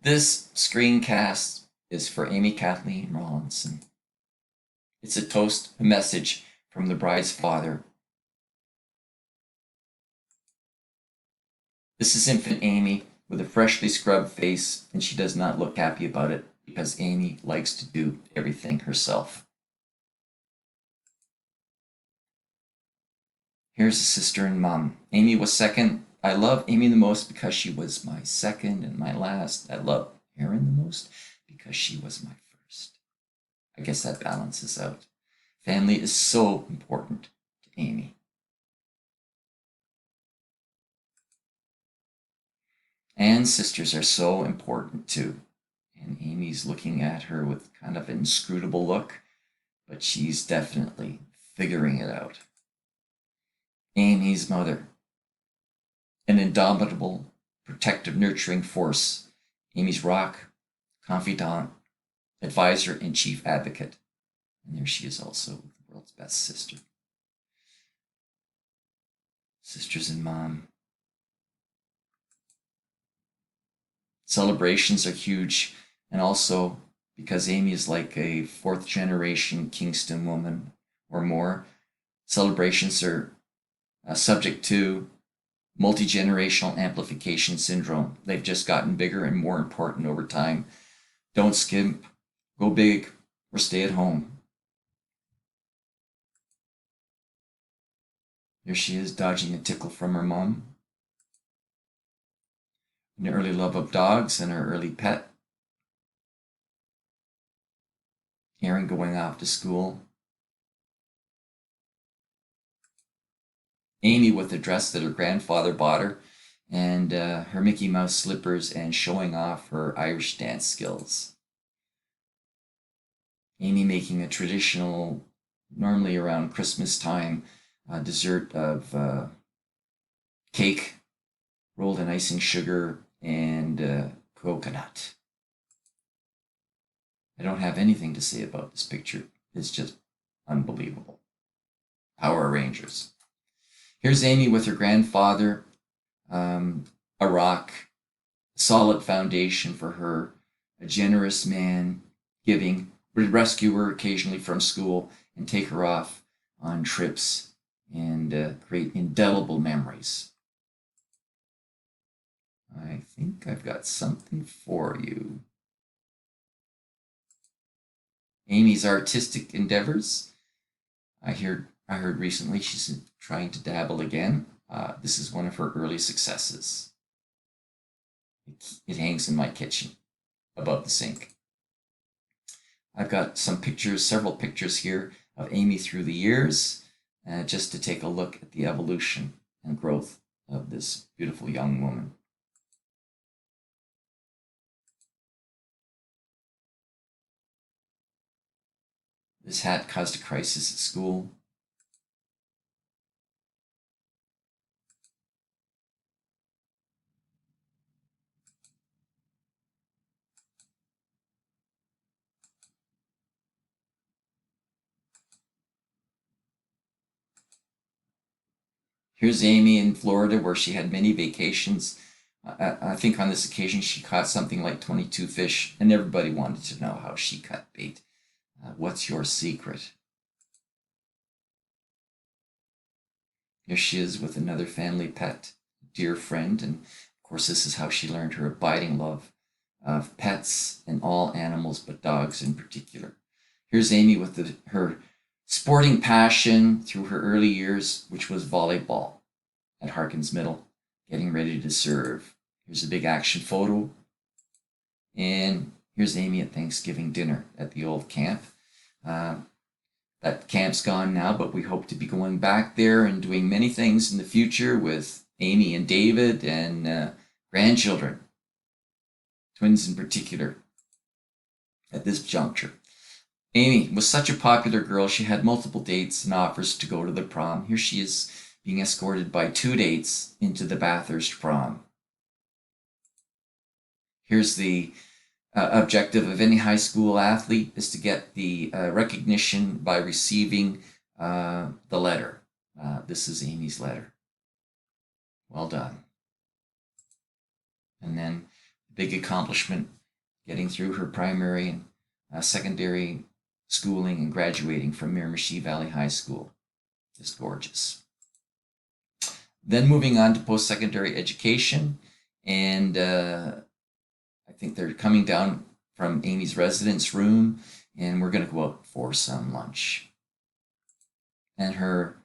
This screencast is for Amy Kathleen Rawlinson. It's a toast, a message from the bride's father. This is infant Amy with a freshly scrubbed face, and she does not look happy about it because Amy likes to do everything herself. Here's a sister and mom. Amy was second. I love Amy the most because she was my second and my last. I love Erin the most because she was my first. I guess that balances out. Family is so important to Amy. And sisters are so important too. And Amy's looking at her with kind of an inscrutable look, but she's definitely figuring it out. Amy's mother, an indomitable, protective, nurturing force. Amy's rock, confidant, advisor, and chief advocate. And there she is also, the world's best sister. Sisters and mom. Celebrations are huge, and also because Amy is like a fourth generation Kingston woman or more, celebrations are subject to multi generational amplification syndrome. They've just gotten bigger and more important over time. Don't skimp, go big, or stay at home. Here she is, dodging a tickle from her mom. An early love of dogs and her early pet. Erin going off to school. Amy with the dress that her grandfather bought her, and her Mickey Mouse slippers, and showing off her Irish dance skills. Amy making a traditional, normally around Christmas time, dessert of cake rolled in icing sugar and coconut. I don't have anything to say about this picture. It's just unbelievable. Power Rangers. Here's Amy with her grandfather, a rock, a solid foundation for her, a generous man, giving, would rescue her occasionally from school and take her off on trips and create indelible memories. I think I've got something for you. Amy's artistic endeavors. I heard recently she's trying to dabble again. This is one of her early successes. It hangs in my kitchen above the sink. I've got some pictures, several pictures here of Amy through the years, just to take a look at the evolution and growth of this beautiful young woman. This hat caused a crisis at school. Here's Amy in Florida, where she had many vacations. I think on this occasion she caught something like 22 fish, and everybody wanted to know how she cut bait. What's your secret? Here she is with another family pet, dear friend, and of course this is how she learned her abiding love of pets and all animals, but dogs in particular. Here's Amy with her sporting passion through her early years, which was volleyball at Harkins Middle, getting ready to serve. Here's a big action photo. And here's Amy at Thanksgiving dinner at the old camp. That camp's gone now, but we hope to be going back there and doing many things in the future with Amy and David and grandchildren, twins in particular, at this juncture. Amy was such a popular girl, she had multiple dates and offers to go to the prom. Here she is being escorted by 2 dates into the Bathurst prom. Here's the objective of any high school athlete, is to get the recognition by receiving the letter. This is Amy's letter. Well done. And then big accomplishment, getting through her primary and secondary schooling and graduating from Miramichi Valley High School. Just gorgeous. Then moving on to post-secondary education, and I think they're coming down from Amy's residence room, and we're going to go out for some lunch. And her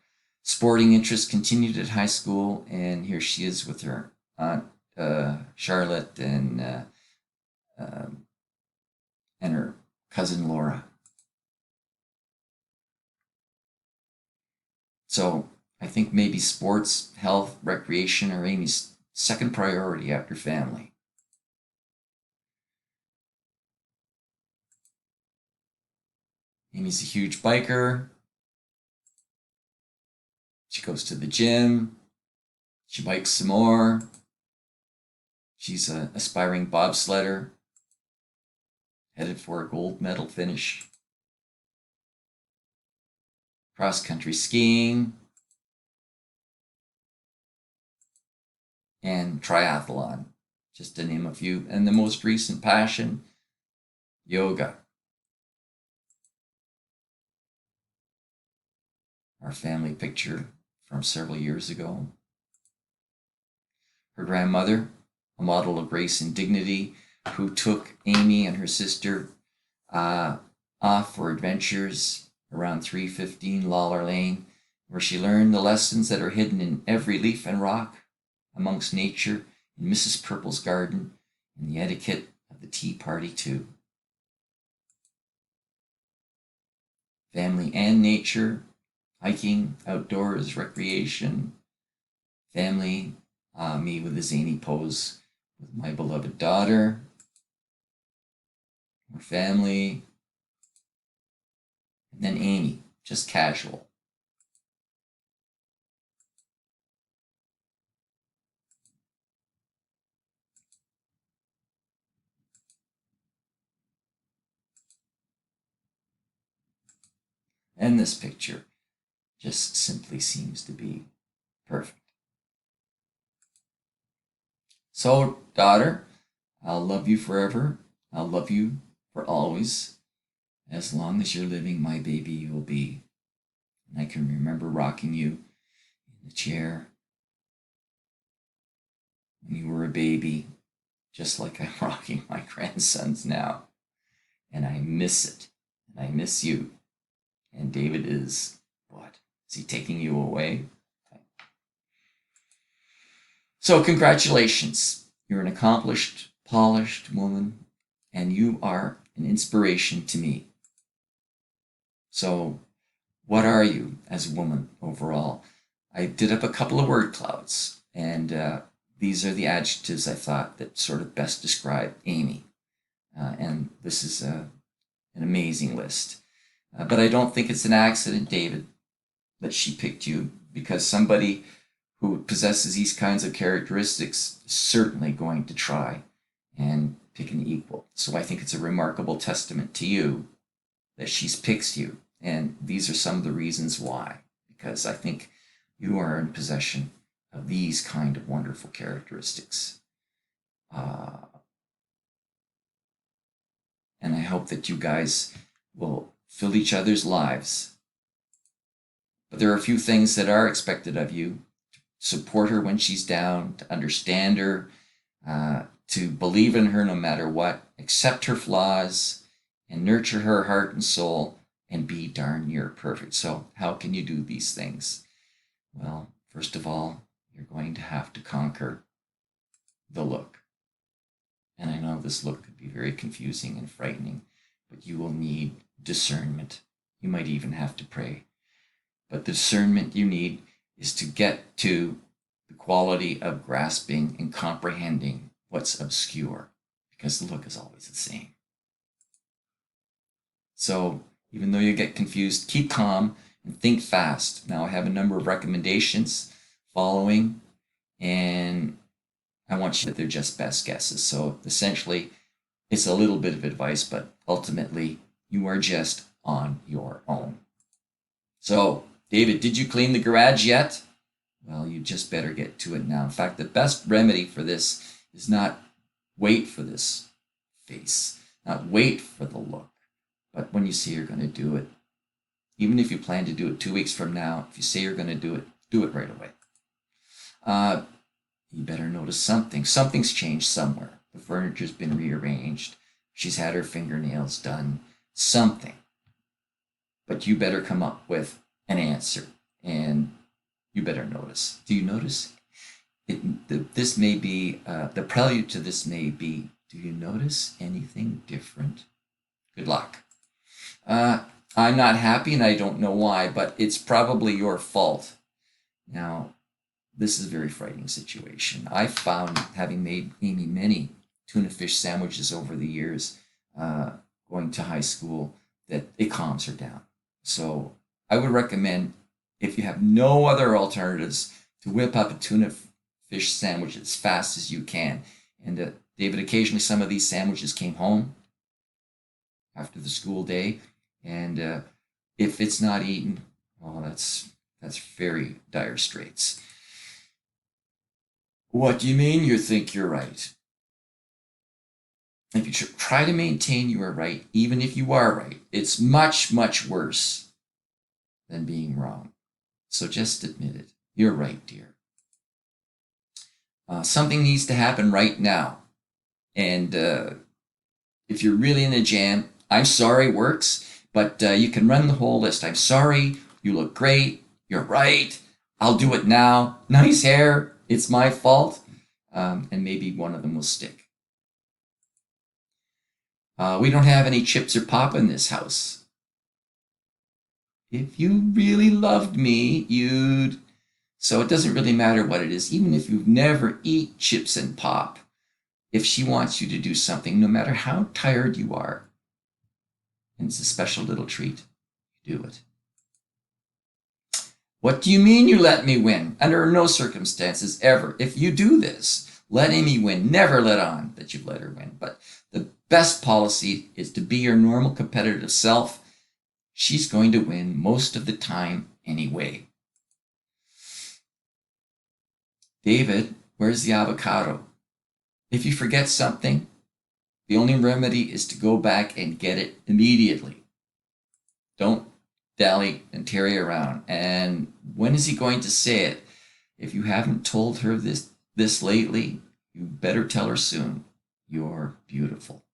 sporting interests continued at high school, and here she is with her aunt Charlotte and her cousin Laura. So I think maybe sports, health, recreation are Amy's second priority after family. Amy's a huge biker. She goes to the gym. She bikes some more. She's an aspiring bobsledder, headed for a gold medal finish. Cross-country skiing and triathlon, just to name a few. And the most recent passion, yoga. Our family picture from several years ago. Her grandmother, a model of grace and dignity, who took Amy and her sister off for adventures around 315 Lawler Lane, where she learned the lessons that are hidden in every leaf and rock, amongst nature, in Mrs. Purple's garden, and the etiquette of the tea party too. Family and nature, hiking, outdoors, recreation, family, me with a zany pose with my beloved daughter, more family, and then Amy, just casual. And this picture just simply seems to be perfect. So, daughter, I'll love you forever. I'll love you for always. As long as you're living, my baby, you will be. And I can remember rocking you in the chair when you were a baby, just like I'm rocking my grandsons now. And I miss it. And I miss you. And David is, what? Is he taking you away? So congratulations. You're an accomplished, polished woman, and you are an inspiration to me. So what are you as a woman overall? I did up a couple of word clouds, and these are the adjectives I thought that sort of best describe Amy. And this is an amazing list. But I don't think it's an accident, David, that she picked you, because somebody who possesses these kinds of characteristics is certainly going to try and pick an equal. So I think it's a remarkable testament to you that she's picked you. And these are some of the reasons why, because I think you are in possession of these kind of wonderful characteristics. And I hope that you guys will fill each other's lives. But there are a few things that are expected of you: to support her when she's down, to understand her, to believe in her no matter what, accept her flaws, and nurture her heart and soul, and be darn near perfect. So how can you do these things? Well, first of all, you're going to have to conquer the look. And I know this look could be very confusing and frightening, but you will need discernment. You might even have to pray. But the discernment you need is to get to the quality of grasping and comprehending what's obscure, because the look is always the same. So even though you get confused, keep calm and think fast. Now I have a number of recommendations following, and I want you to, they're just best guesses. So essentially, it's a little bit of advice, but ultimately, you are just on your own. So, David, did you clean the garage yet? Well, you just better get to it now. In fact, the best remedy for this is not wait for this face, not wait for the look, but when you say you're going to do it, even if you plan to do it 2 weeks from now, if you say you're going to do it right away. You better notice something. Something's changed somewhere. The furniture's been rearranged. She's had her fingernails done. Something. But you better come up with an answer, and you better notice. Do you notice? This may be, the prelude to this may be, do you notice anything different? Good luck. I'm not happy and I don't know why, but it's probably your fault. Now, this is a very frightening situation. I found, having made Amy many tuna fish sandwiches over the years, going to high school, that it calms her down. So I would recommend, if you have no other alternatives, to whip up a tuna fish sandwich as fast as you can. And David, occasionally some of these sandwiches came home after the school day, and if it's not eaten, well, that's very dire straits. What do you mean you think you're right? If you try to maintain you are right, even if you are right, it's much, much worse than being wrong. So just admit it. You're right, dear. Something needs to happen right now. And if you're really in a jam, I'm sorry works, but you can run the whole list. I'm sorry, you look great, you're right, I'll do it now, nice hair, it's my fault, and maybe one of them will stick. We don't have any chips or pop in this house. If you really loved me, you'd... So it doesn't really matter what it is, even if you've never eat chips and pop. If she wants you to do something, no matter how tired you are, and it's a special little treat, you do it. What do you mean you let me win? Under no circumstances ever. If you do this, let Amy win. Never let on that you've let her win. But the best policy is to be your normal competitive self. She's going to win most of the time anyway. David, where's the avocado? If you forget something, the only remedy is to go back and get it immediately. Don't dally and tarry around. And when is he going to say it? If you haven't told her this lately, you better tell her soon. You're beautiful.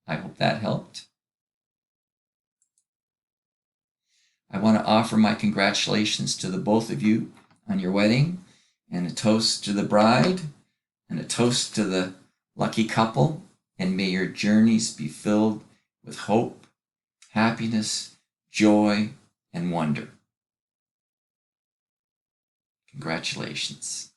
I hope that helped. I want to offer my congratulations to the both of you on your wedding, and a toast to the bride, and a toast to the lucky couple, and may your journeys be filled with hope, happiness, joy, and wonder. Congratulations.